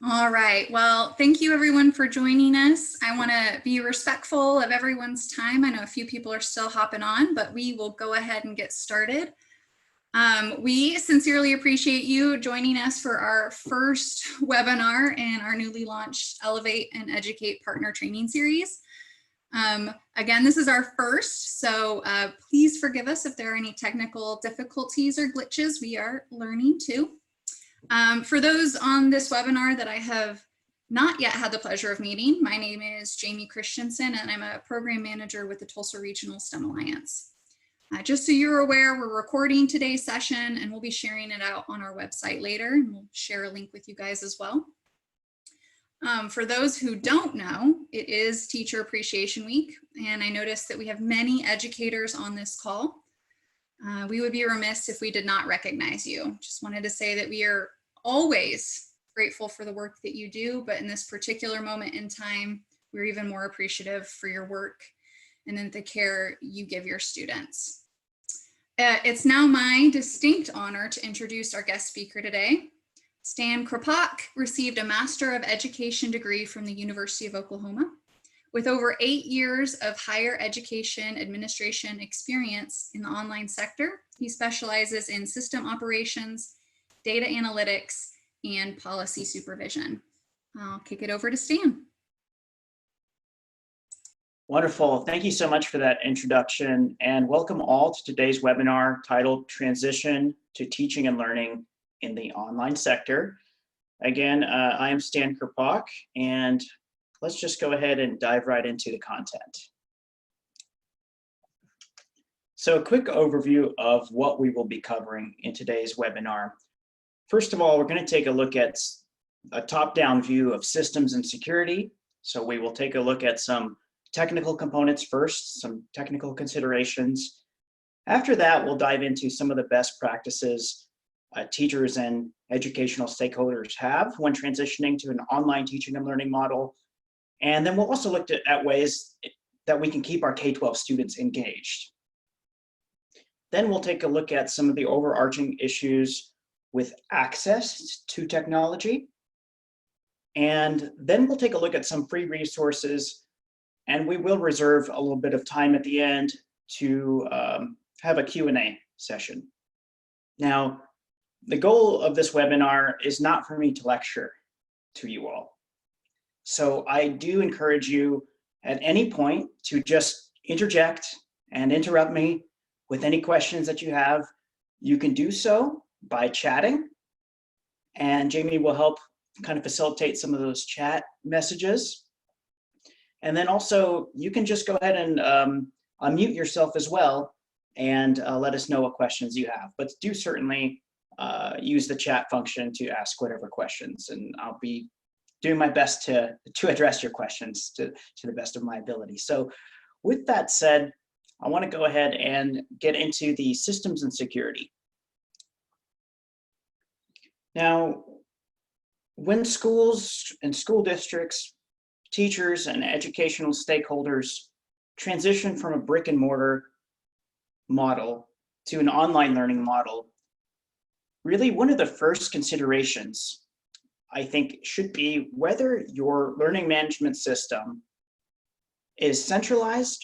All right. Well, thank you everyone for joining us. I want to be respectful of everyone's time. I know a few people are still hopping on, but we will go ahead and get started. We sincerely appreciate you joining us for our first webinar in our newly launched Elevate and Educate Partner Training Series. Again, this is our first, so please forgive us if there are any technical difficulties or glitches. We are learning too. For those on this webinar that I have not yet had the pleasure of meeting, my name is Jamie Christensen, and I'm a program manager with the Tulsa Regional STEM Alliance. Just so you're aware, we're recording today's session and we'll be sharing it out on our website later, and we'll share a link with you guys as well. For those who don't know, it is Teacher Appreciation Week, and I noticed that we have many educators on this call. We would be remiss if we did not recognize you. Just wanted to say that we are always grateful for the work that you do, but in this particular moment in time, we're even more appreciative for your work and then the care you give your students. It's now my distinct honor to introduce our guest speaker today. Stan Khrapak received a Master of Education degree from the University of Oklahoma. With over 8 years of higher education administration experience in the online sector, he specializes in system operations, data analytics, and policy supervision. I'll kick it over to Stan. Wonderful. Thank you so much for that introduction, and welcome all to today's webinar titled Transition to Teaching and Learning in the Online Sector. Again, I am Stan Khrapak, and let's just go ahead and dive right into the content. So a quick overview of what we will be covering in today's webinar. First of all, we're going to take a look at a top-down view of systems and security. So we will take a look at some technical components first, some technical considerations. After that, we'll dive into some of the best practices teachers and educational stakeholders have when transitioning to an online teaching and learning model. And then we'll also look at ways that we can keep our K-12 students engaged. Then we'll take a look at some of the overarching issues with access to technology. And then we'll take a look at some free resources, and we will reserve a little bit of time at the end to have a Q&A session. Now, the goal of this webinar is not for me to lecture to you all. So I do encourage you at any point to just interject and interrupt me with any questions that you have. You can do so by chatting, and Jamie will help kind of facilitate some of those chat messages. And then also you can just go ahead and unmute yourself as well and let us know what questions you have. But do certainly use the chat function to ask whatever questions, and I'll be doing my best to address your questions to the best of my ability. So with that said, I want to go ahead and get into the systems and security. Now, when schools and school districts, teachers and educational stakeholders transition from a brick and mortar model to an online learning model, really one of the first considerations I think should be whether your learning management system is centralized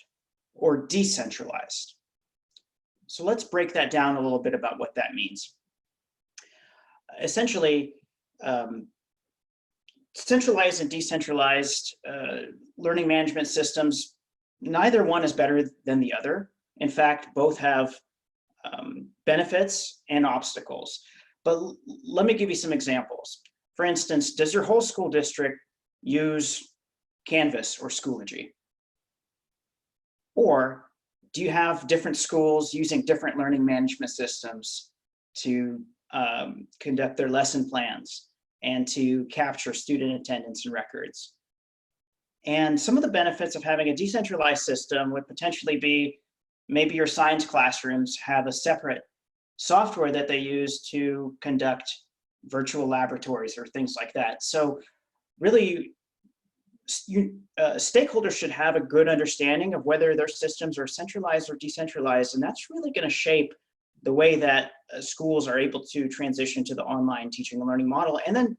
or decentralized. So let's break that down a little bit about what that means. Essentially, centralized and decentralized learning management systems, neither one is better than the other. In fact, both have benefits and obstacles. But let me give you some examples. For instance, does your whole school district use Canvas or Schoology? Or do you have different schools using different learning management systems to conduct their lesson plans and to capture student attendance and records? And some of the benefits of having a decentralized system would potentially be maybe your science classrooms have a separate software that they use to conduct virtual laboratories or things like that. So really, stakeholders should have a good understanding of whether their systems are centralized or decentralized, and that's really going to shape the way that schools are able to transition to the online teaching and learning model. And then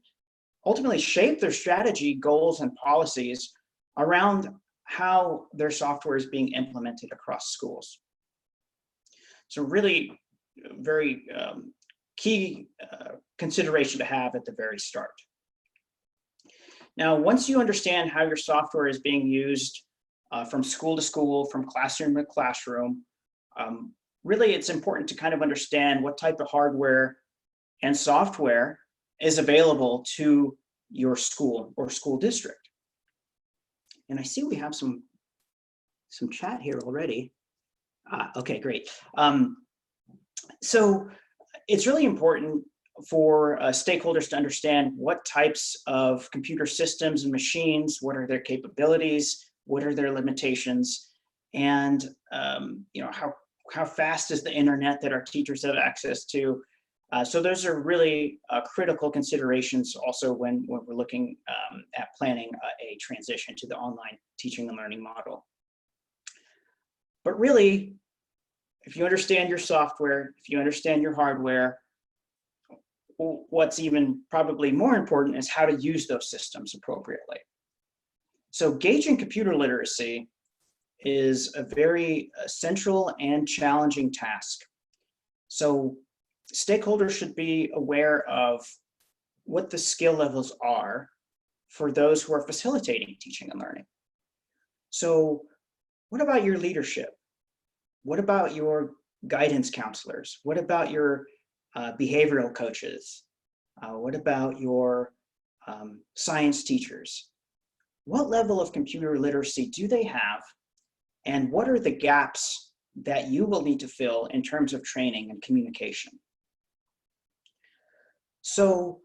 ultimately shape their strategy, goals, and policies around how their software is being implemented across schools. So really very key consideration to have at the very start. Now, once you understand how your software is being used from school to school, from classroom to classroom, really it's important to kind of understand what type of hardware and software is available to your school or school district. And I see we have some chat here already. Okay, great. So it's really important for stakeholders to understand what types of computer systems and machines, what are their capabilities, what are their limitations, and how fast is the internet that our teachers have access to. So those are really critical considerations also when we're looking at planning a transition to the online teaching and learning model. But really, if you understand your software, if you understand your hardware, what's even probably more important is how to use those systems appropriately. So gauging computer literacy is a very central and challenging task. So stakeholders should be aware of what the skill levels are for those who are facilitating teaching and learning. So what about your leadership? What about your guidance counselors? What about your behavioral coaches? What about your science teachers? What level of computer literacy do they have? And what are the gaps that you will need to fill in terms of training and communication? So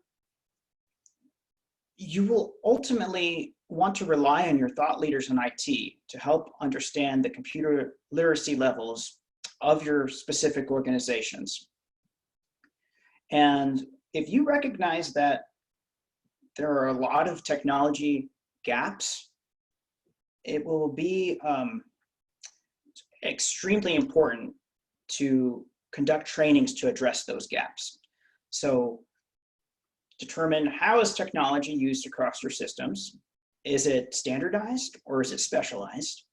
you will ultimately want to rely on your thought leaders in IT to help understand the computer literacy levels of your specific organizations. And if you recognize that there are a lot of technology gaps, it will be extremely important to conduct trainings to address those gaps. So determine how is technology used across your systems. Is it standardized or is it specialized?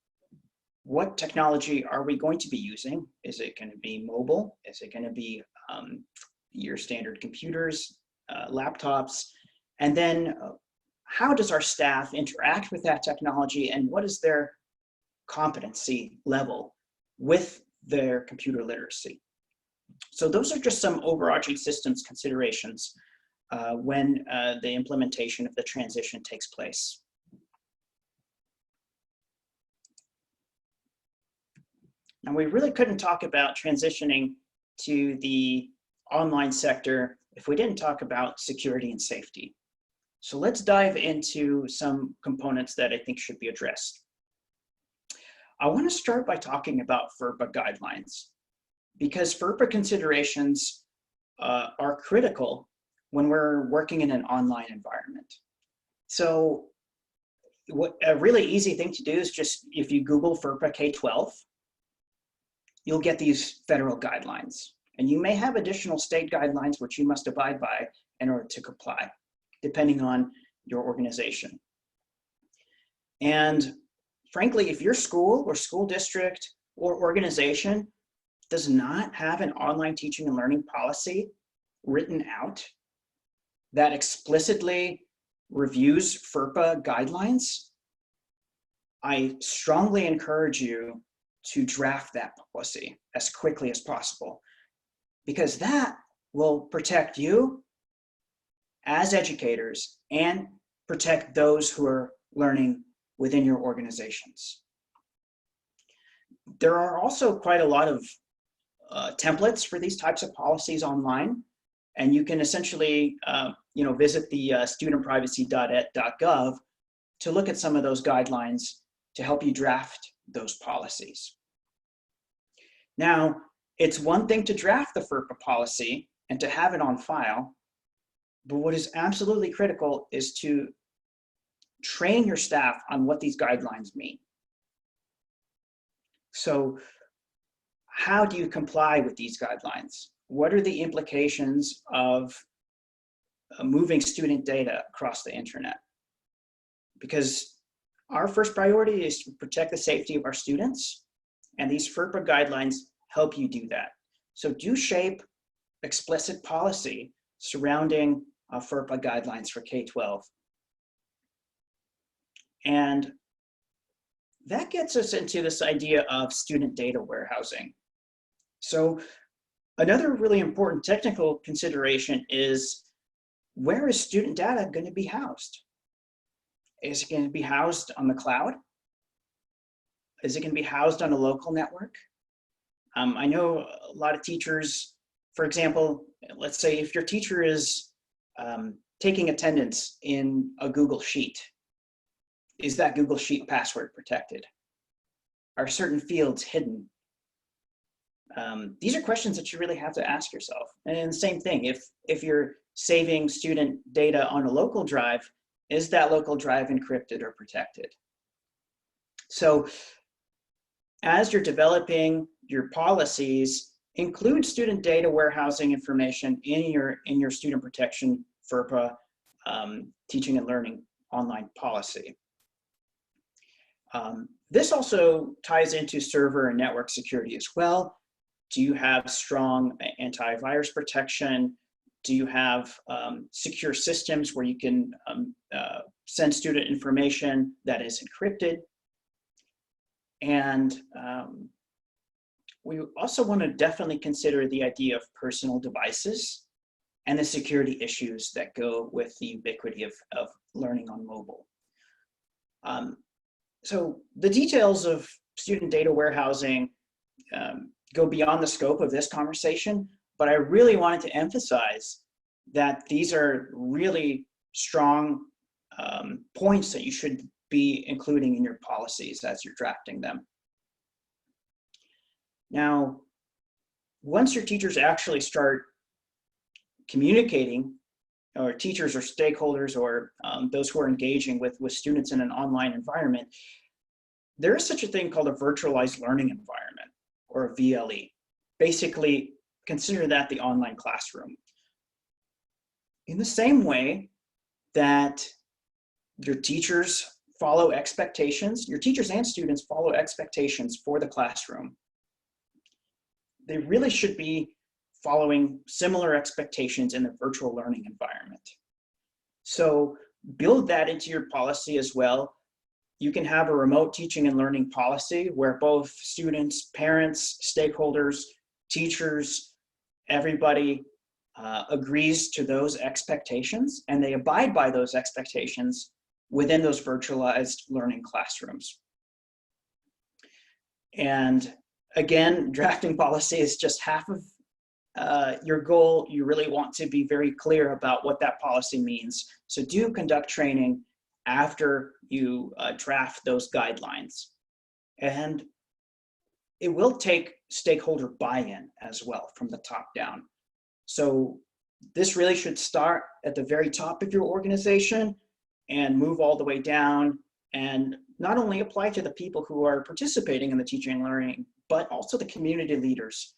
What technology are we going to be using? Is it going to be mobile? Is it going to be your standard computers, laptops? And then how does our staff interact with that technology, and what is their competency level with their computer literacy? So those are just some overarching systems considerations when the implementation of the transition takes place. And we really couldn't talk about transitioning to the online sector if we didn't talk about security and safety. So let's dive into some components that I think should be addressed. I want to start by talking about FERPA guidelines, because FERPA considerations are critical when we're working in an online environment. So what a really easy thing to do is just, if you Google FERPA K-12, you'll get these federal guidelines. And you may have additional state guidelines which you must abide by in order to comply, depending on your organization. And frankly, if your school or school district or organization does not have an online teaching and learning policy written out that explicitly reviews FERPA guidelines, I strongly encourage you to draft that policy as quickly as possible, because that will protect you as educators and protect those who are learning within your organizations. There are also quite a lot of templates for these types of policies online, and you can essentially visit the studentprivacy.ed.gov to look at some of those guidelines to help you draft those policies. Now, it's one thing to draft the FERPA policy and to have it on file, but what is absolutely critical is to train your staff on what these guidelines mean. So how do you comply with these guidelines? What are the implications of moving student data across the internet. Because our first priority is to protect the safety of our students, and these FERPA guidelines help you do that. So do shape explicit policy surrounding FERPA guidelines for K-12. And that gets us into this idea of student data warehousing. So another really important technical consideration is, where is student data going to be housed? Is it going to be housed on the cloud? Is it going to be housed on a local network? I know a lot of teachers, for example, let's say if your teacher is taking attendance in a Google Sheet, is that Google Sheet password protected? Are certain fields hidden? These are questions that you really have to ask yourself. And the same thing, if you're saving student data on a local drive, is that local drive encrypted or protected? So as you're developing your policies, include student data warehousing information in your student protection FERPA teaching and learning online policy. This also ties into server and network security as well. Do you have strong antivirus protection? Do you have secure systems where you can send student information that is encrypted? And we also want to definitely consider the idea of personal devices and the security issues that go with the ubiquity of learning on mobile. So the details of student data warehousing go beyond the scope of this conversation, but I really wanted to emphasize that these are really strong points that you should be including in your policies as you're drafting them. Now, once your teachers actually start communicating, or teachers or stakeholders or those who are engaging with students in an online environment, there is such a thing called a virtualized learning environment, or a VLE. Basically, consider that the online classroom. In the same way that your teachers follow expectations, your teachers and students follow expectations for the classroom, they really should be following similar expectations in the virtual learning environment. So build that into your policy as well. You can have a remote teaching and learning policy where both students, parents, stakeholders, teachers, everybody agrees to those expectations, and they abide by those expectations within those virtualized learning classrooms. And again, drafting policy is just half of your goal. You really want to be very clear about what that policy means. So do conduct training after you draft those guidelines. And it will take stakeholder buy-in as well from the top down. So this really should start at the very top of your organization and move all the way down, and not only apply to the people who are participating in the teaching and learning, but also the community leaders,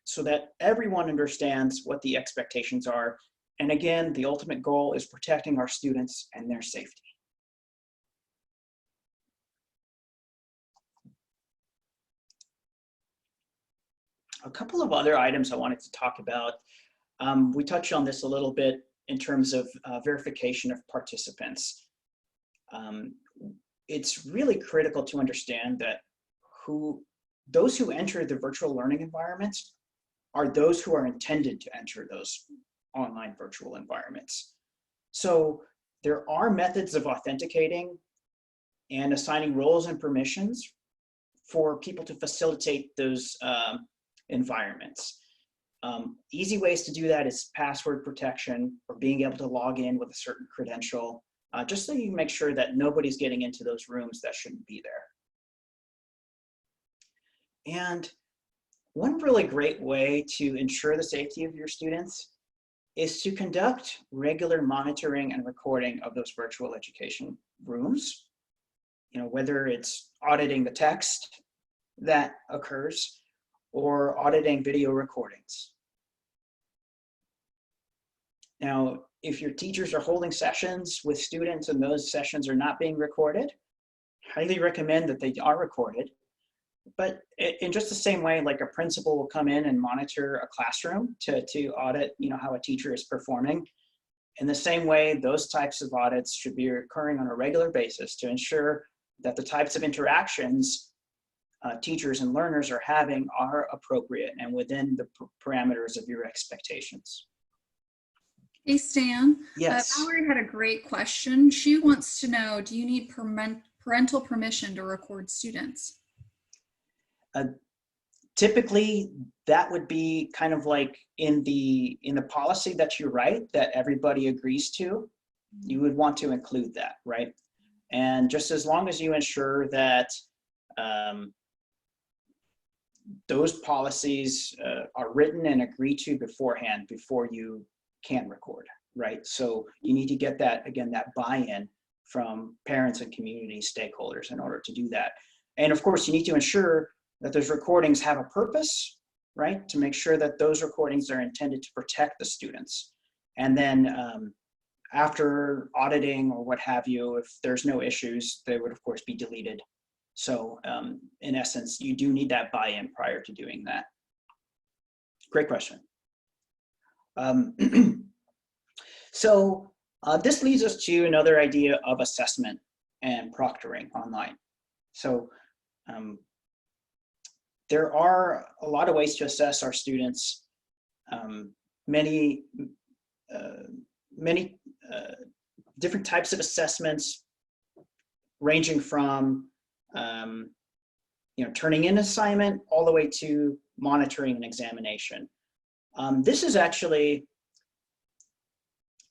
so that everyone understands what the expectations are. And again, the ultimate goal is protecting our students and their safety. A couple of other items I wanted to talk about. We touched on this a little bit in terms of verification of participants. It's really critical to understand that those who enter the virtual learning environments are those who are intended to enter those online virtual environments. So there are methods of authenticating and assigning roles and permissions for people to facilitate those environments. Easy ways to do that is password protection, or being able to log in with a certain credential, just so you can make sure that nobody's getting into those rooms that shouldn't be there. And one really great way to ensure the safety of your students is to conduct regular monitoring and recording of those virtual education rooms. Whether it's auditing the text that occurs or auditing video recordings. Now, if your teachers are holding sessions with students and those sessions are not being recorded, highly recommend that they are recorded. But in just the same way, like a principal will come in and monitor a classroom to audit, how a teacher is performing. In the same way, those types of audits should be occurring on a regular basis to ensure that the types of interactions teachers and learners are having are appropriate and within the parameters of your expectations. Hey, Stan. Yes. Valerie had a great question. She wants to know, do you need parental permission to record students? Typically, that would be kind of like in the policy that you write that everybody agrees to, you would want to include that, right? And just as long as you ensure that those policies are written and agreed to beforehand before you can record, right? So you need to get that, again, that buy-in from parents and community stakeholders in order to do that. And of course, you need to ensure that those recordings have a purpose, right? To make sure that those recordings are intended to protect the students. And then after auditing or what have you, if there's no issues, they would of course be deleted. So in essence, you do need that buy-in prior to doing that. Great question. So this leads us to another idea of assessment and proctoring online. So there are a lot of ways to assess our students. Many different types of assessments, ranging from turning in assignment all the way to monitoring an examination. This is actually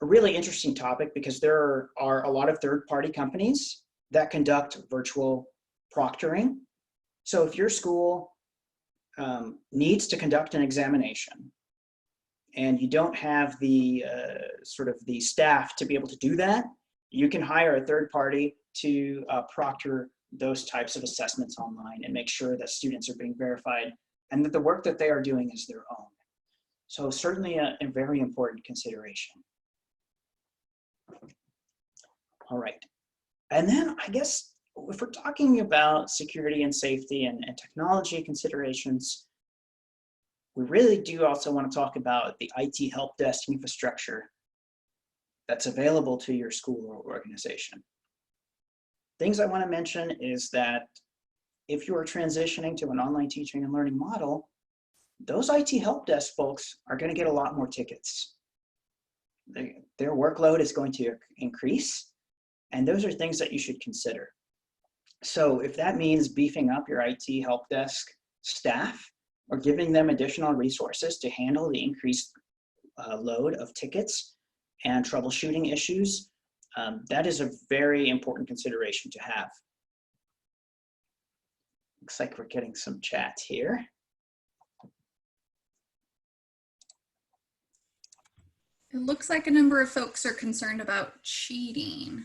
a really interesting topic because there are a lot of third-party companies that conduct virtual proctoring. So if your school needs to conduct an examination and you don't have the sort of the staff to be able to do that, you can hire a third party to proctor those types of assessments online and make sure that students are being verified and that the work that they are doing is their own. So certainly a very important consideration. All right. And then I guess if we're talking about security and safety and technology considerations, we really do also want to talk about the IT help desk infrastructure that's available to your school or organization. Things I want to mention is that if you are transitioning to an online teaching and learning model, those IT help desk folks are going to get a lot more tickets. Their workload is going to increase, and those are things that you should consider. So if that means beefing up your IT help desk staff or giving them additional resources to handle the increased load of tickets and troubleshooting issues, that is a very important consideration to have. Looks like we're getting some chat here. It looks like a number of folks are concerned about cheating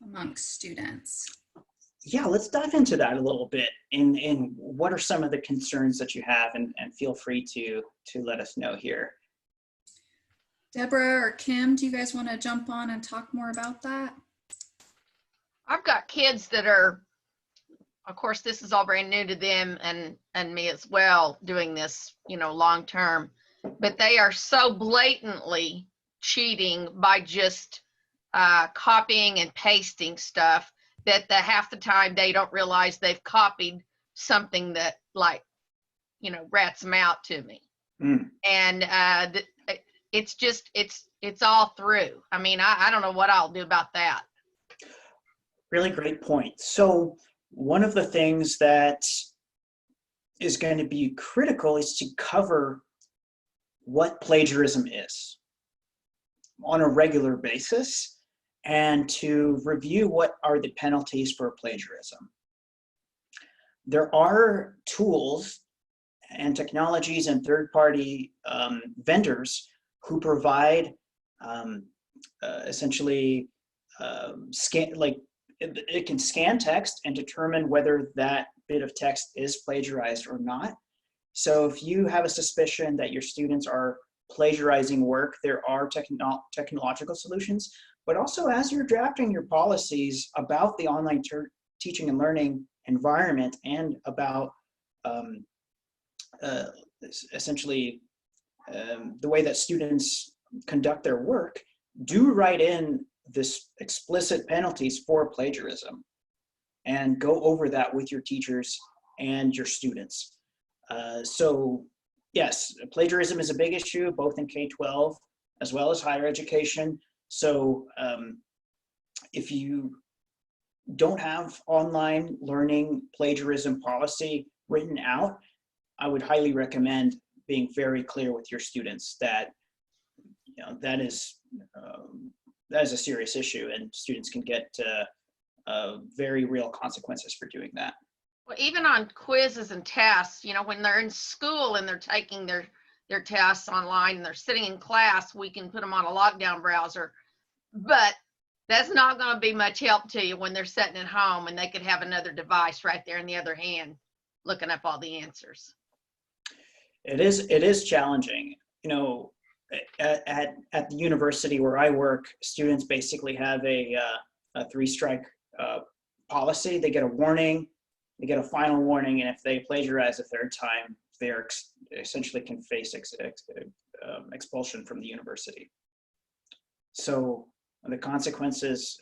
amongst students. Yeah, let's dive into that a little bit. And what are some of the concerns that you have? And feel free to let us know here. Deborah or Kim, do you guys want to jump on and talk more about that? I've got kids that are, of course, this is all brand new to them and me as well, doing this, long term, but they are so blatantly cheating by just copying and pasting stuff that half the time they don't realize they've copied something that rats them out to me. And it's just, it's all through. I mean, I don't know what I'll do about that. Really great point. So one of the things that is going to be critical is to cover what plagiarism is on a regular basis and to review what are the penalties for plagiarism. There are tools and technologies and third-party vendors who provide essentially it can scan text and determine whether that bit of text is plagiarized or not. So if you have a suspicion that your students are plagiarizing work, there are technological solutions, but also as you're drafting your policies about the online teaching and learning environment and about essentially the way that students conduct their work, do write in this explicit penalties for plagiarism and go over that with your teachers and your students. So yes, plagiarism is a big issue, both in K-12 as well as higher education. So if you don't have online learning plagiarism policy written out, I would highly recommend being very clear with your students that that is a serious issue, and students can get very real consequences for doing that. Well, even on quizzes and tests, when they're in school and they're taking their tests online and they're sitting in class, we can put them on a lockdown browser, but that's not going to be much help to you when they're sitting at home and they could have another device right there in the other hand looking up all the answers. It is challenging. At the university where I work, students basically have a 3-strike policy. They get a warning, they get a final warning, and if they plagiarize a third time, they're essentially can face expulsion from the university. So the consequences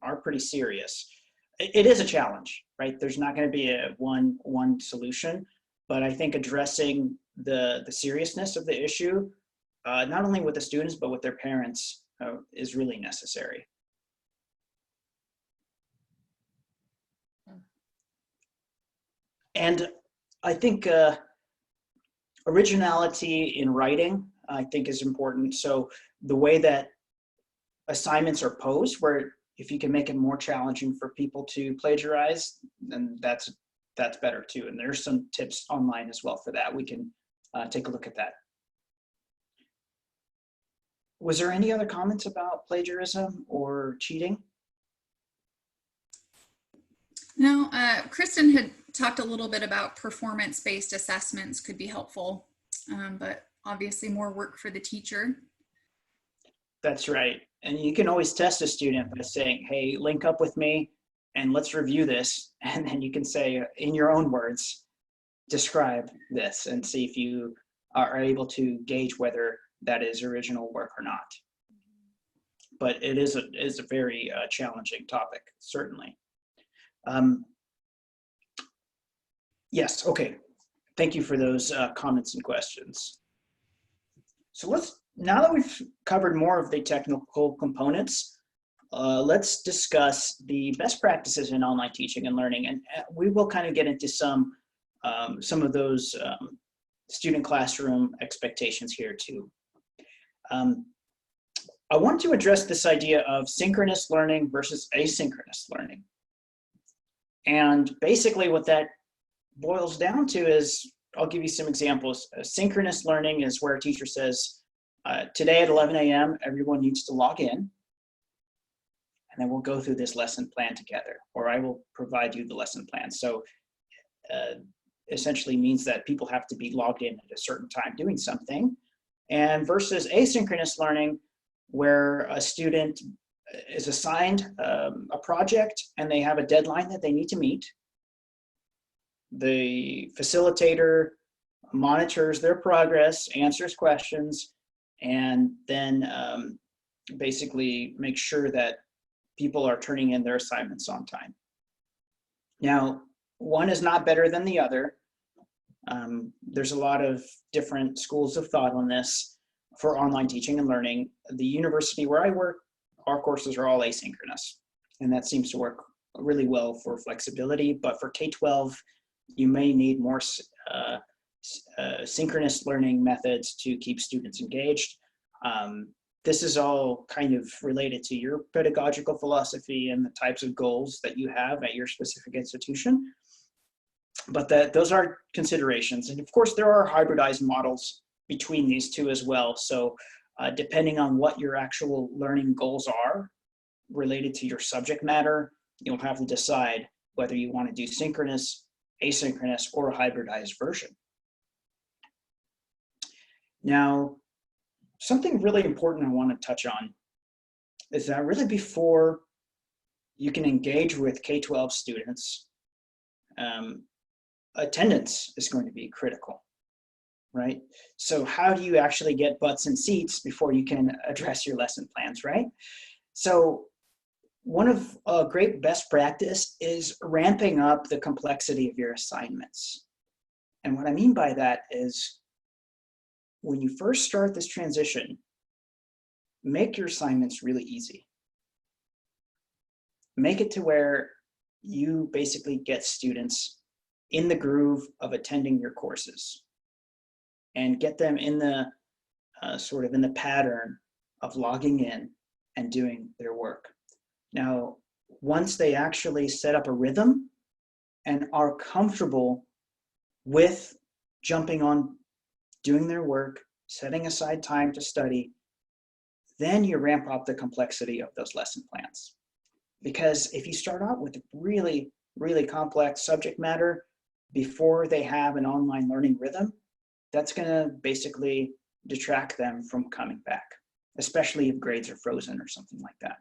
are pretty serious. It is a challenge, right? There's not going to be a one solution, but I think addressing the seriousness of the issue, not only with the students, but with their parents, is really necessary. And I think originality in writing, I think, is important. So the way that assignments are posed, where if you can make it more challenging for people to plagiarize, then that's better too. And there's some tips online as well for that. We can take a look at that. Was there any other comments about plagiarism or cheating? No, Kristen had talked a little bit about performance-based assessments could be helpful, but obviously more work for the teacher. That's right. And you can always test a student by saying, hey, link up with me and let's review this. And then you can say, in your own words, describe this and see if you are able to gauge whether that is original work or not. But it is a very challenging topic, certainly. Yes, okay. Thank you for those comments and questions. So now that we've covered more of the technical components, let's discuss the best practices in online teaching and learning. And we will kind of get into some of those student classroom expectations here too. I want to address this idea of synchronous learning versus asynchronous learning. And basically what that boils down to is, I'll give you some examples. Synchronous learning is where a teacher says, today at 11 a.m., everyone needs to log in, and then we'll go through this lesson plan together, or I will provide you the lesson plan. So essentially means that people have to be logged in at a certain time doing something, and versus asynchronous learning, where a student is assigned a project and they have a deadline that they need to meet. The facilitator monitors their progress, answers questions, and then basically makes sure that people are turning in their assignments on time. Now, one is not better than the other. There's a lot of different schools of thought on this for online teaching and learning. The university where I work, our courses are all asynchronous, and that seems to work really well for flexibility. But for K-12, you may need more synchronous learning methods to keep students engaged. This is all kind of related to your pedagogical philosophy and the types of goals that you have at your specific institution. But those are considerations. And of course, there are hybridized models between these two as well. So depending on what your actual learning goals are related to your subject matter, you'll have to decide whether you want to do synchronous, asynchronous, or a hybridized version. Now, something really important I want to touch on is that really before you can engage with K-12 students, attendance is going to be critical, right? So how do you actually get butts in seats before you can address your lesson plans, right? So one of great best practice is ramping up the complexity of your assignments. And what I mean by that is when you first start this transition, make your assignments really easy. Make it to where you basically get students in the groove of attending your courses and get them in the sort of in the pattern of logging in and doing their work. Now, once they actually set up a rhythm and are comfortable with jumping on, doing their work, setting aside time to study, then you ramp up the complexity of those lesson plans. Because if you start out with really, really complex subject matter before they have an online learning rhythm, that's going to basically detract them from coming back, especially if grades are frozen or something like that.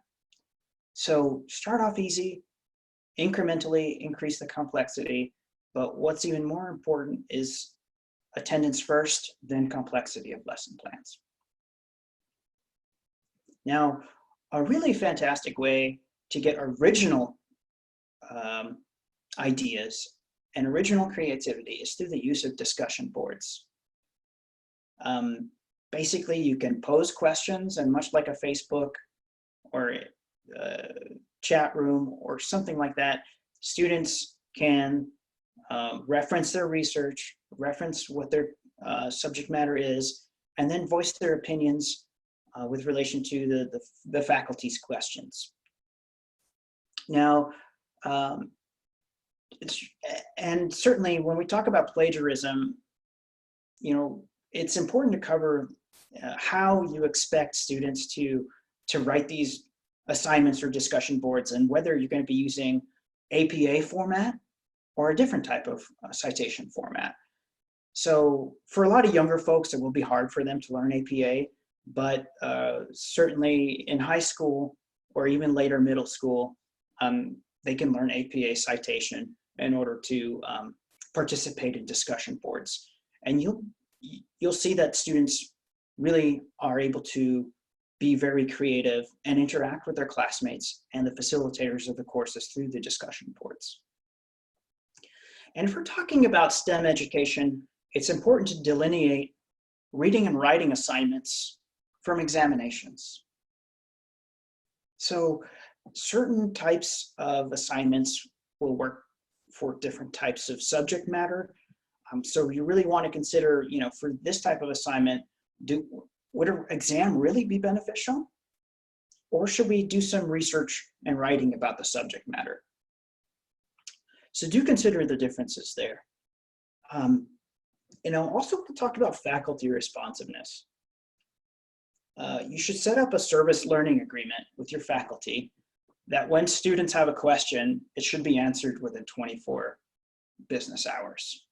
So start off easy, incrementally increase the complexity, but what's even more important is attendance first, then complexity of lesson plans. Now, a really fantastic way to get original ideas and original creativity is through the use of discussion boards. Basically, you can pose questions, and much like a Facebook or a chat room or something like that, students can reference their research, reference what their subject matter is, and then voice their opinions with relation to the faculty's questions. Now, and certainly when we talk about plagiarism, you know, it's important to cover how you expect students to write these assignments or discussion boards, and whether you're going to be using APA format or a different type of citation format. So for a lot of younger folks, it will be hard for them to learn APA, but certainly in high school or even later middle school, they can learn APA citation in order to participate in discussion boards. And you'll see that students really are able to be very creative and interact with their classmates and the facilitators of the courses through the discussion boards. And if we're talking about STEM education, it's important to delineate reading and writing assignments from examinations. So certain types of assignments will work for different types of subject matter. So you really want to consider, you know, for this type of assignment, would an exam really be beneficial? Or should we do some research and writing about the subject matter? So do consider the differences there. You know, also to talk about faculty responsiveness. You should set up a service learning agreement with your faculty that when students have a question, it should be answered within 24 business hours.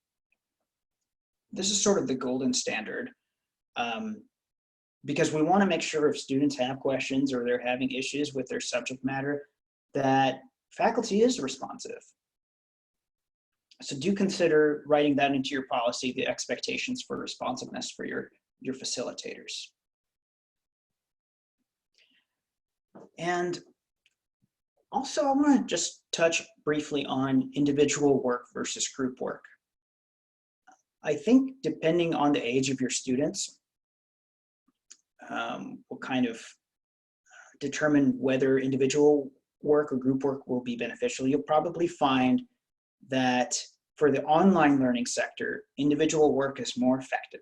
This is sort of the golden standard, because we want to make sure if students have questions or they're having issues with their subject matter, that faculty is responsive. So do consider writing that into your policy, the expectations for responsiveness for your facilitators. And also, I want to just touch briefly on individual work versus group work. I think depending on the age of your students, will kind of determine whether individual work or group work will be beneficial. You'll probably find that for the online learning sector, individual work is more effective.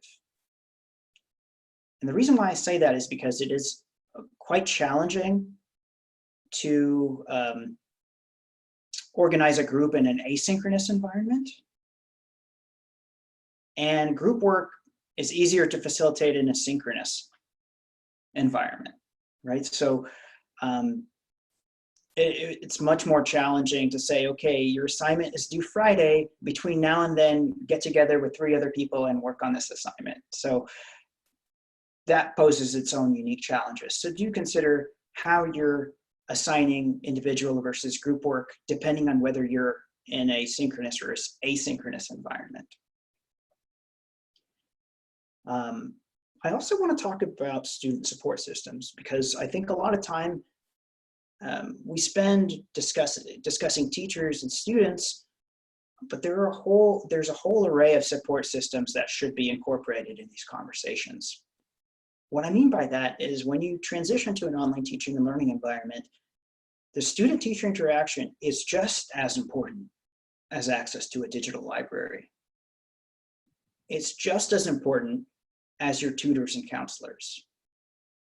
And the reason why I say that is because it is quite challenging to organize a group in an asynchronous environment. And group work is easier to facilitate in a synchronous environment, right? So it's much more challenging to say, okay, your assignment is due Friday. Between now and then, get together with 3 other people and work on this assignment. So that poses its own unique challenges. So do consider how you're assigning individual versus group work, depending on whether you're in a synchronous or asynchronous environment. I also want to talk about student support systems, because I think a lot of time we spend discussing teachers and students, but there's a whole array of support systems that should be incorporated in these conversations. What I mean by that is when you transition to an online teaching and learning environment, the student-teacher interaction is just as important as access to a digital library. It's just as important as your tutors and counselors.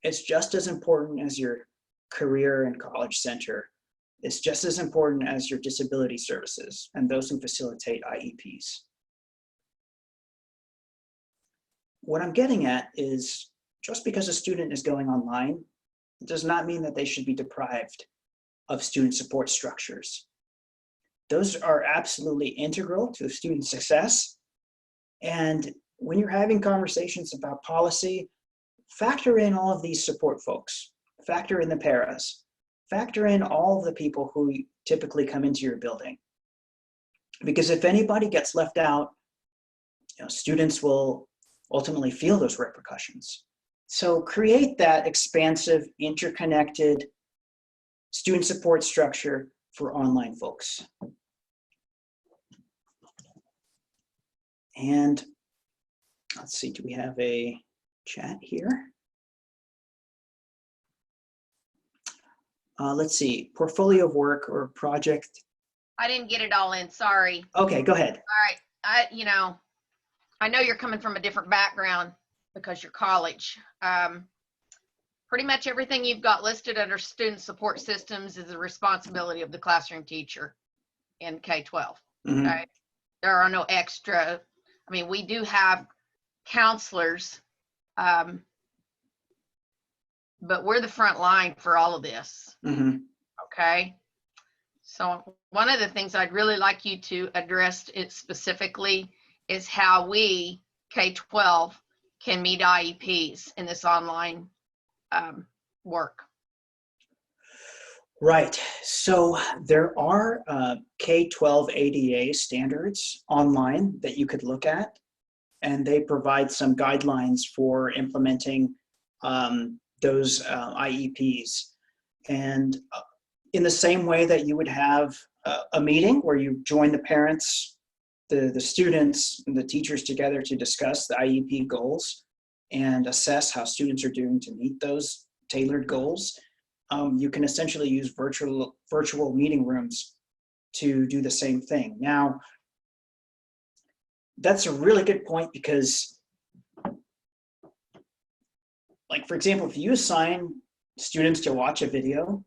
It's just as important as your career and college center. It's just as important as your disability services and those who facilitate IEPs. What I'm getting at is, just because a student is going online does not mean that they should be deprived of student support structures. Those are absolutely integral to student success. And when you're having conversations about policy, factor in all of these support folks, factor in the paras, factor in all of the people who typically come into your building. Because if anybody gets left out, students will ultimately feel those repercussions. So create that expansive, interconnected student support structure for online folks. And let's see, do we have a chat here? Let's see, portfolio of work or project. I didn't get it all in, sorry. Okay, go ahead. All right, I know you're coming from a different background because you're college. Pretty much everything you've got listed under student support systems is the responsibility of the classroom teacher in K-12. Mhm. Okay? There are no extra, we do have counselors, but we're the front line for all of this. Mhm. Okay. So one of the things I'd really like you to address it specifically is how we, K-12, can meet IEPs in this online work. Right, so there are K-12 ADA standards online that you could look at, and they provide some guidelines for implementing those IEPs. And in the same way that you would have a meeting where you join the parents, the students, and the teachers together to discuss the IEP goals and assess how students are doing to meet those tailored goals, you can essentially use virtual meeting rooms to do the same thing. Now, that's a really good point, because, like, for example, if you assign students to watch a video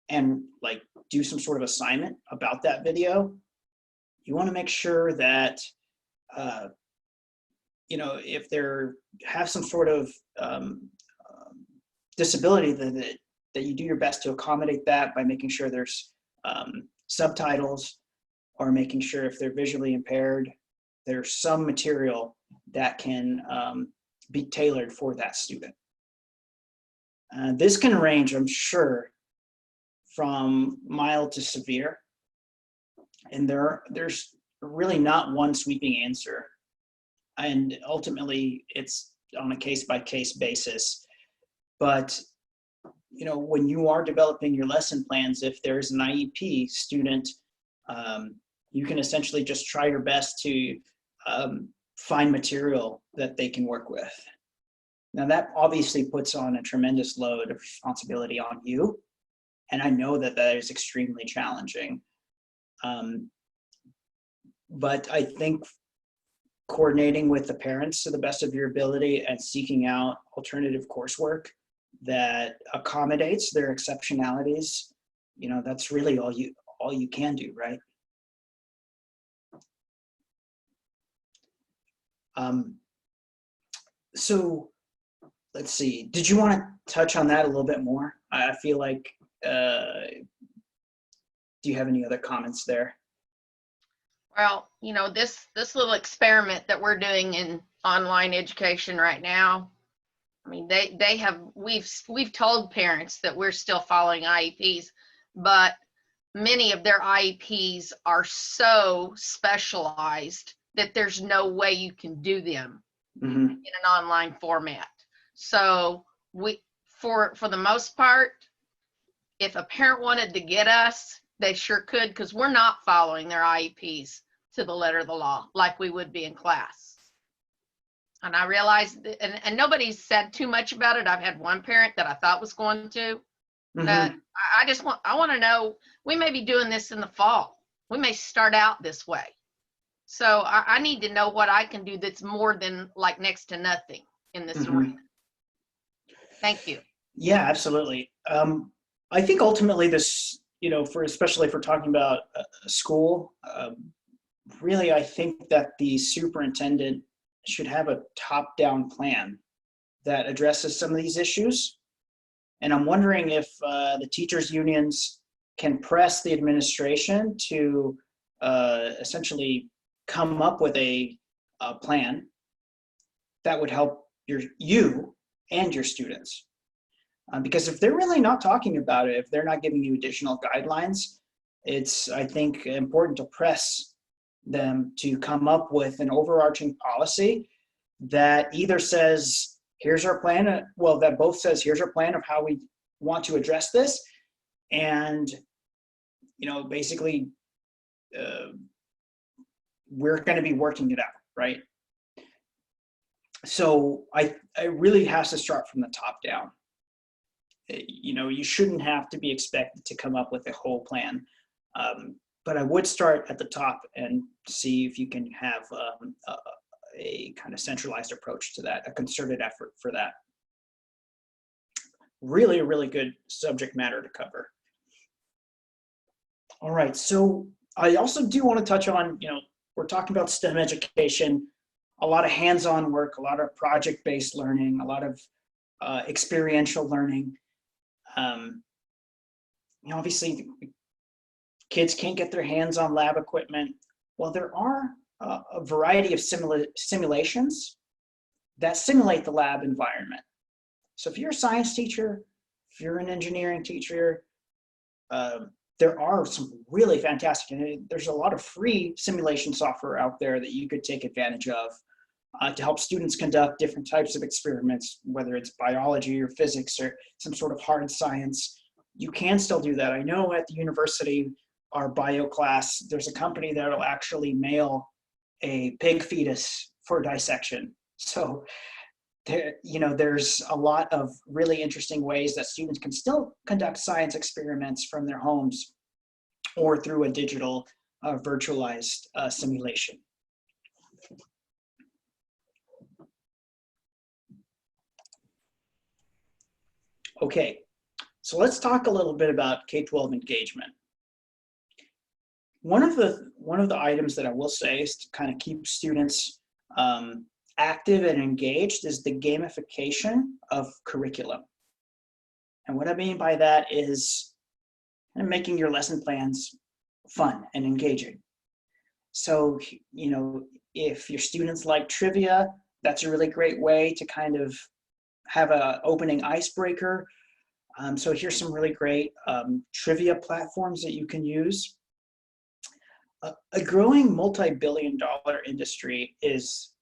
and like do some sort of assignment about that video, you want to make sure that if they have some sort of disability, that you do your best to accommodate that by making sure there's subtitles, or making sure if they're visually impaired, there's some material that can be tailored for that student. This can range, I'm sure, from mild to severe, and there's really not one sweeping answer, and ultimately it's on a case-by-case basis. But when you are developing your lesson plans, if there's an IEP student, you can essentially just try your best to find material that they can work with. Now, that obviously puts on a tremendous load of responsibility on you, and I know that that is extremely challenging. But I think coordinating with the parents to the best of your ability and seeking out alternative coursework that accommodates their exceptionalities, that's really all you can do, right? So let's see, did you want to touch on that a little bit more? I feel like, do you have any other comments there? Well, this little experiment that we're doing in online education right now, I mean, they have, we've told parents that we're still following IEPs, but many of their IEPs are so specialized that there's no way you can do them in an online format. So for the most part, if a parent wanted to get us, they sure could, because we're not following their IEPs to the letter of the law like we would be in class. And I realized, and nobody's said too much about it. I've had one parent that I thought was going to. I want to know, we may be doing this in the fall. We may start out this way. So I need to know what I can do that's more than like next to nothing in this arena. Thank you. Yeah, absolutely. I think ultimately this, especially if we're talking about a school, really, I think that the superintendent should have a top-down plan that addresses some of these issues. And I'm wondering if the teachers' unions can press the administration to essentially come up with a plan that would help you and your students. Because if they're really not talking about it, if they're not giving you additional guidelines, it's, I think, important to press them to come up with an overarching policy that either says, here's our plan, that both says, here's our plan of how we want to address this. And, basically, we're going to be working it out, right? So it really has to start from the top down. You shouldn't have to be expected to come up with a whole plan. But I would start at the top and see if you can have a kind of centralized approach to that, a concerted effort for that. Really, a really good subject matter to cover. All right, so I also do want to touch on, we're talking about STEM education, a lot of hands-on work, a lot of project-based learning, a lot of experiential learning. Obviously, kids can't get their hands on lab equipment. Well, there are a variety of simulations that simulate the lab environment. So if you're a science teacher, if you're an engineering teacher, there are some really fantastic, and there's a lot of free simulation software out there that you could take advantage of to help students conduct different types of experiments, whether it's biology or physics or some sort of hard science. You can still do that. I know at the university, our bio class, there's a company that'll actually mail a pig fetus for dissection. So there's a lot of really interesting ways that students can still conduct science experiments from their homes or through a digital virtualized simulation. Okay, so let's talk a little bit about K-12 engagement. One of the items that I will say is to kind of keep students active and engaged is the gamification of curriculum. And what I mean by that is making your lesson plans fun and engaging. So, if your students like trivia, that's a really great way to kind of have an opening icebreaker. So here's some really great trivia platforms that you can use. A growing multi-billion-dollar industry is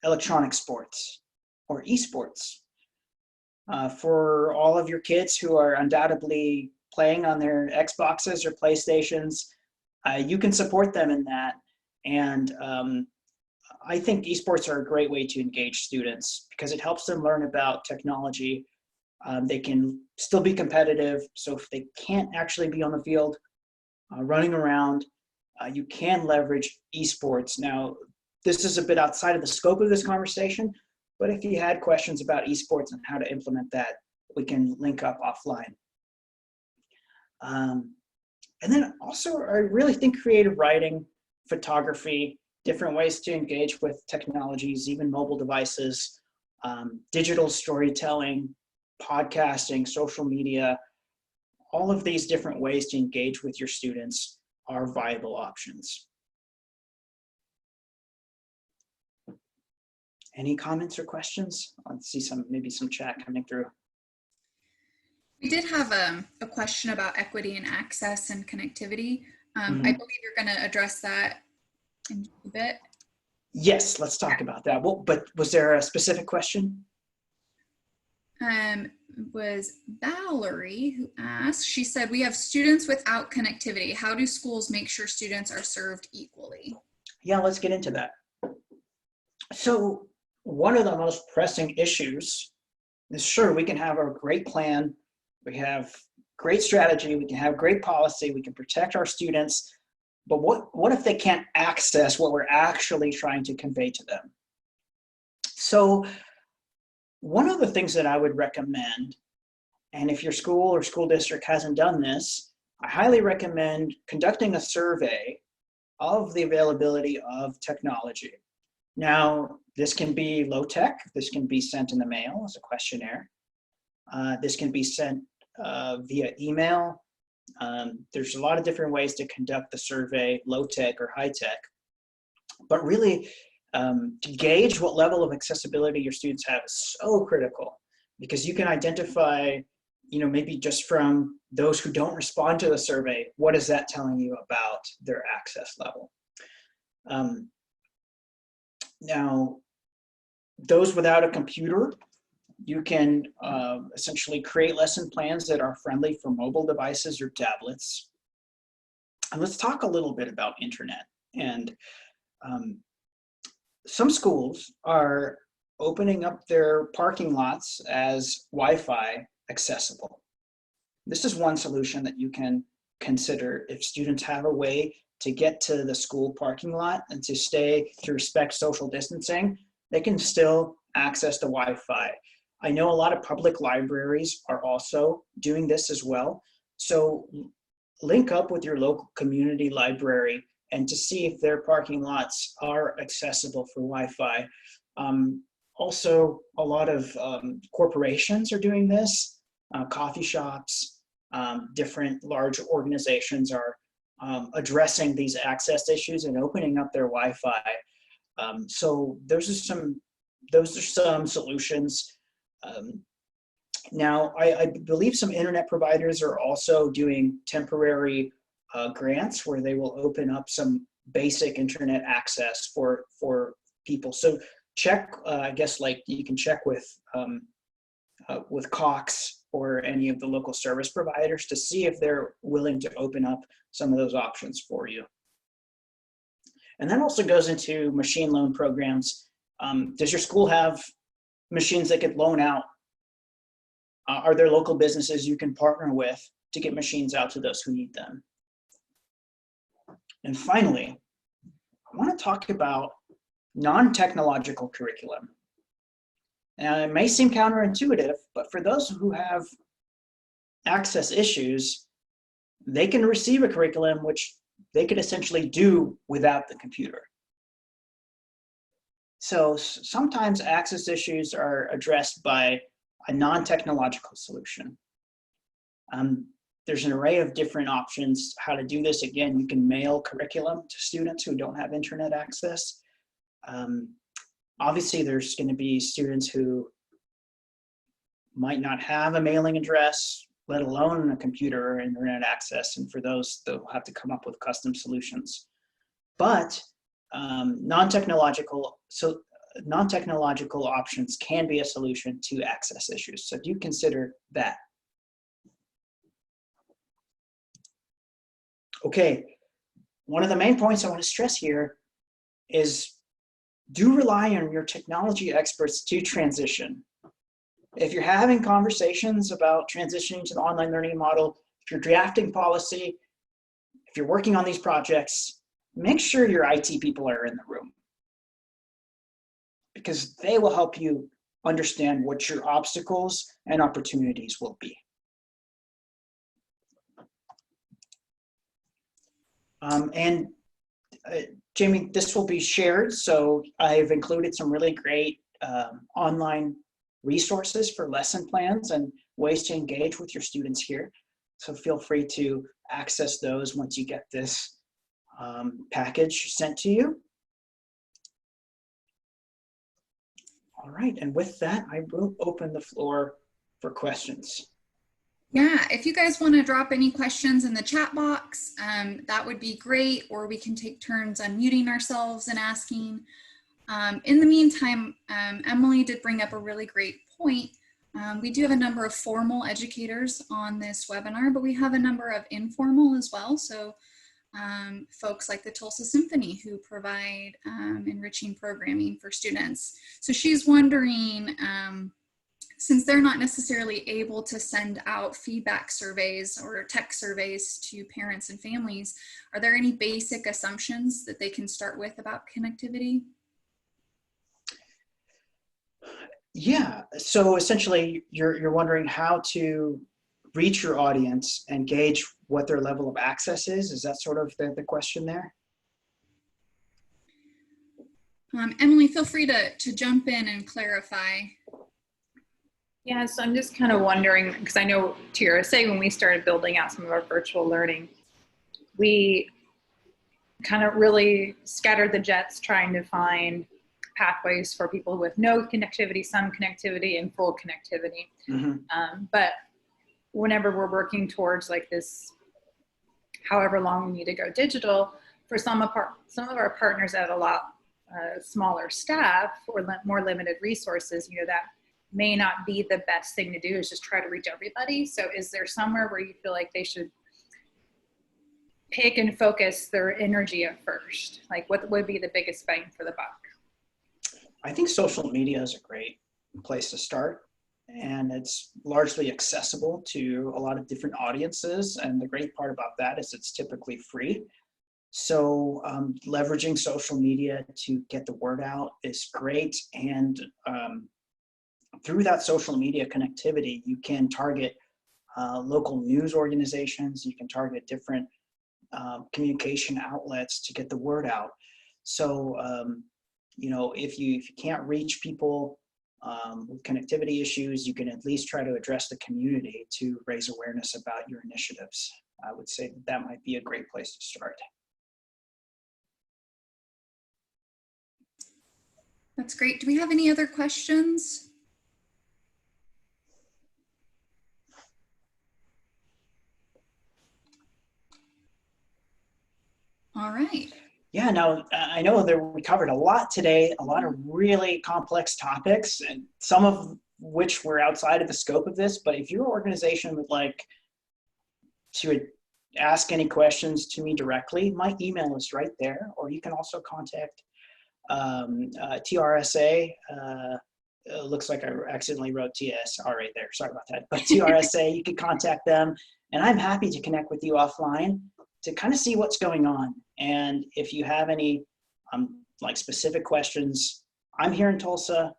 electronic sports or esports. For all of your kids who are undoubtedly playing on their Xboxes or PlayStations, you can support them in that. And I think esports are a great way to engage students because it helps them learn about technology. They can still be competitive. So if they can't actually be on the field running around, you can leverage esports. Now, this is a bit outside of the scope of this conversation, but if you had questions about esports and how to implement that, we can link up offline. And then also, I really think creative writing, photography, different ways to engage with technologies, even mobile devices, digital storytelling, podcasting, social media, all of these different ways to engage with your students are viable options. Any comments or questions? I see maybe some chat coming through. We did have a question about equity and access and connectivity. I Mhm. believe you're going to address that in a bit. Yes, let's talk about that. Well, but was there a specific question? Was Valerie who asked, she said, we have students without connectivity. How do schools make sure students are served equally? Yeah, let's get into that. So one of the most pressing issues is, sure, we can have a great plan, we have great strategy, we can have great policy, we can protect our students, but what if they can't access what we're actually trying to convey to them? So one of the things that I would recommend, and if your school or school district hasn't done this, I highly recommend conducting a survey of the availability of technology. Now, this can be low tech, this can be sent in the mail as a questionnaire. This can be sent via email. There's a lot of different ways to conduct the survey, low tech or high tech. But really, to gauge what level of accessibility your students have is so critical, because you can identify, maybe just from those who don't respond to the survey, what is that telling you about their access level? Now, those without a computer, you can essentially create lesson plans that are friendly for mobile devices or tablets. And let's talk a little bit about internet. And some schools are opening up their parking lots as Wi-Fi accessible. This is one solution that you can consider if students have a way to get to the school parking lot and to respect social distancing. They can still access the Wi-Fi. I know a lot of public libraries are also doing this as well. So link up with your local community library and to see if their parking lots are accessible for Wi-Fi. Also, a lot of corporations are doing this. Coffee shops, different large organizations are addressing these access issues and opening up their Wi-Fi. So those are some solutions. Now, I believe some internet providers are also doing temporary grants where they will open up some basic internet access for people. So check, I guess, like you can check with Cox or any of the local service providers to see if they're willing to open up some of those options for you. And that also goes into machine loan programs. Does your school have machines that could loan out? Are there local businesses you can partner with to get machines out to those who need them? And finally, I want to talk about non-technological curriculum. Now, it may seem counterintuitive, but for those who have access issues, they can receive a curriculum which they could essentially do without the computer. So sometimes access issues are addressed by a non-technological solution. There's an array of different options how to do this. Again, you can mail curriculum to students who don't have internet access. Obviously, there's going to be students who might not have a mailing address, let alone a computer or internet access. And for those, they'll have to come up with custom solutions. But non-technological options can be a solution to access issues. So do consider that. Okay, one of the main points I want to stress here is do rely on your technology experts to transition. If you're having conversations about transitioning to the online learning model, if you're drafting policy, if you're working on these projects, make sure your IT people are in the room, because they will help you understand what your obstacles and opportunities will be. Jamie, this will be shared, so I've included some really great online resources for lesson plans and ways to engage with your students here. So feel free to access those once you get this package sent to you. All right, and with that, I will open the floor for questions. Yeah, if you guys want to drop any questions in the chat box, that would be great, or we can take turns unmuting ourselves and asking. In the meantime, Emily did bring up a really great point. We do have a number of formal educators on this webinar, but we have a number of informal as well. So folks like the Tulsa Symphony who provide enriching programming for students. So she's wondering, since they're not necessarily able to send out feedback surveys or tech surveys to parents and families, are there any basic assumptions that they can start with about connectivity? Yeah, so essentially you're wondering how to reach your audience and gauge what their level of access is. Is that sort of the question there? Emily, feel free to jump in and clarify. Yeah, so I'm just kind of wondering, because I know TRSA, when we started building out some of our virtual learning, we kind of really scattered the jets trying to find pathways for people with no connectivity, some connectivity, and full connectivity. Mm-hmm. But whenever we're working towards like this, however long we need to go digital, for some of our partners at a lot smaller staff or more limited resources, you know, that may not be the best thing to do, is just try to reach everybody. So is there somewhere where you feel like they should pick and focus their energy at first? Like what would be the biggest bang for the buck? I think social media is a great place to start, and it's largely accessible to a lot of different audiences. And the great part about that is it's typically free. So leveraging social media to get the word out is great. And through that social media connectivity, you can target local news organizations, you can target different communication outlets to get the word out. So, you know, if you can't reach people with connectivity issues, you can at least try to address the community to raise awareness about your initiatives. I would say that might be a great place to start. That's great. Do we have any other questions? All right. Yeah, now I know that we covered a lot today, a lot of really complex topics, and some of which were outside of the scope of this. But if your organization would like to ask any questions to me directly, my email is right there, or you can also contact TRSA. Looks like I accidentally wrote TSR right there. Sorry about that. But TRSA, you can contact them, and I'm happy to connect with you offline to kind of see what's going on. And if you have any like specific questions, I'm here in Tulsa.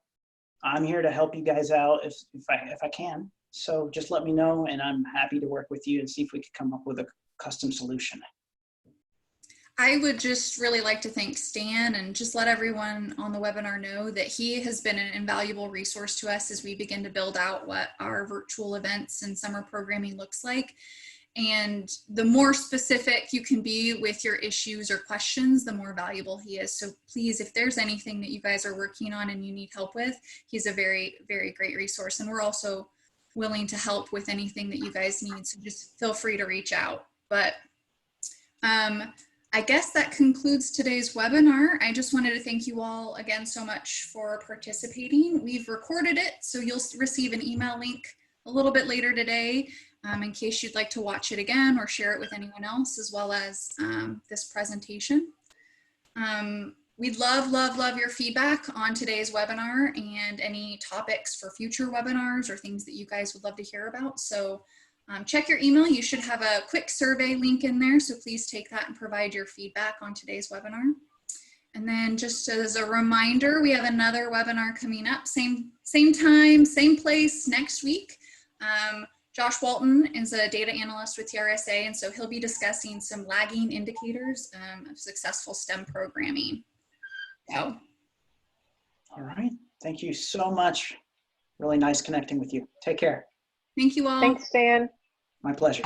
I'm here to help you guys out if I can. So just let me know, and I'm happy to work with you and see if we can come up with a custom solution. I would just really like to thank Stan and just let everyone on the webinar know that he has been an invaluable resource to us as we begin to build out what our virtual events and summer programming looks like. And the more specific you can be with your issues or questions, the more valuable he is. So please, if there's anything that you guys are working on and you need help with, he's a very, very great resource. And we're also willing to help with anything that you guys need. So just feel free to reach out. But I guess that concludes today's webinar. I just wanted to thank you all again so much for participating. We've recorded it, so you'll receive an email link a little bit later today in case you'd like to watch it again or share it with anyone else, as well as this presentation. We'd love your feedback on today's webinar and any topics for future webinars or things that you guys would love to hear about. So check your email. You should have a quick survey link in there. So please take that and provide your feedback on today's webinar. And then just as a reminder, we have another webinar coming up, same time, same place next week. Josh Walton is a data analyst with TRSA, and so he'll be discussing some lagging indicators of successful STEM programming. So. All right. Thank you so much. Really nice connecting with you. Take care. Thank you all. Thanks, Stan. My pleasure.